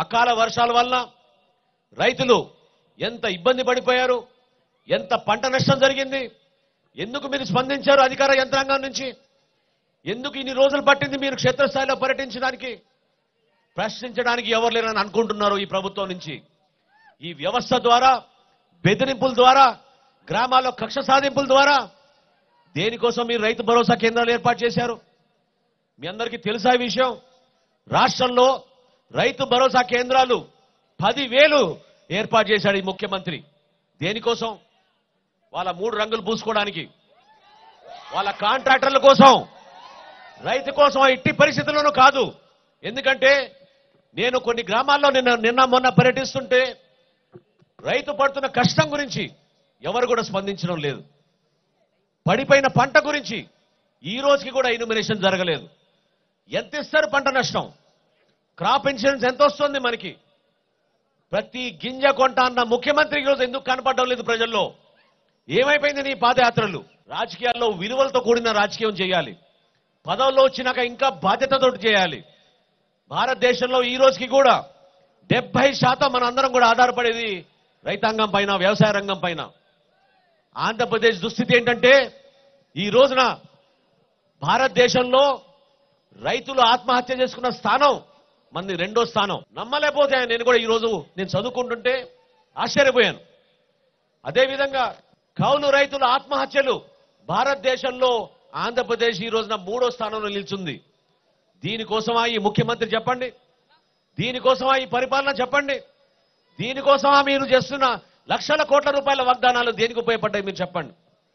అకాల వర్షాల వల్ల రైతులు ఎంత ఇబ్బంది పడిపోయారు, ఎంత పంట నష్టం జరిగింది, ఎందుకు మీరు స్పందించారు అధికార యంత్రాంగం నుంచి? ఎందుకు ఇన్ని రోజులు పట్టింది మీరు క్షేత్రస్థాయిలో పర్యటించడానికి? ప్రశ్నించడానికి ఎవరు లేరని అనుకుంటున్నారు ఈ ప్రభుత్వం నుంచి. ఈ వ్యవస్థ ద్వారా, బెదిరింపుల ద్వారా, గ్రామాల్లో కక్ష సాధింపుల ద్వారా దేనికోసం మీరు రైతు భరోసా కేంద్రాలు ఏర్పాటు చేశారు? మీ అందరికీ తెలుసా ఈ విషయం? రాష్ట్రంలో రైతు భరోసా కేంద్రాలు 10,000 ఏర్పాటు చేశాడు ఈ ముఖ్యమంత్రి. దేనికోసం? వాళ్ళ 3 రంగులు పూసుకోవడానికి, వాళ్ళ కాంట్రాక్టర్ల కోసం, రైతు కోసం ఎట్టి పరిస్థితుల్లోనూ కాదు. ఎందుకంటే నేను కొన్ని గ్రామాల్లో నిన్న మొన్న పర్యటిస్తుంటే రైతు పడుతున్న కష్టం గురించి ఎవరు కూడా స్పందించడం లేదు. పడిపోయిన పంట గురించి ఈ రోజుకి కూడా ఇన్యూమినేషన్ జరగలేదు. ఎంత ఇస్తారు పంట నష్టం? క్రాప్ ఇన్సూరెన్స్ ఎంత వస్తుంది మనకి? ప్రతి గింజ కొంట అన్న ముఖ్యమంత్రి ఈరోజు ఎందుకు కనపడడం లేదు ప్రజల్లో? ఏమైపోయింది నీ పాదయాత్రలు? రాజకీయాల్లో విలువలతో కూడిన రాజకీయం చేయాలి. పదవుల్లో వచ్చినాక ఇంకా బాధ్యతతో చేయాలి. భారతదేశంలో ఈ రోజుకి కూడా 70% మన అందరం కూడా ఆధారపడేది రైతాంగం పైన, వ్యవసాయ రంగం పైన. ఆంధ్రప్రదేశ్ దుస్థితి ఏంటంటే ఈ రోజున భారతదేశంలో రైతులు ఆత్మహత్య చేసుకున్న స్థానం మనది 2వ స్థానం. నమ్మలేకపోతే నేను కూడా ఈ రోజు నేను చదువుకుంటుంటే ఆశ్చర్యపోయాను. అదేవిధంగా కౌలు రైతుల ఆత్మహత్యలు భారతదేశంలో ఆంధ్రప్రదేశ్ ఈ రోజున 3వ స్థానంలో నిల్చుంది. దీనికోసమా ఈ ముఖ్యమంత్రి చెప్పండి? దీనికోసమా ఈ పరిపాలన చెప్పండి? దీనికోసమా మీరు చేస్తున్న లక్షల కోట్ల రూపాయల వాగ్దానాలు దేనికి ఉపయోగపడ్డాయి మీరు చెప్పండి?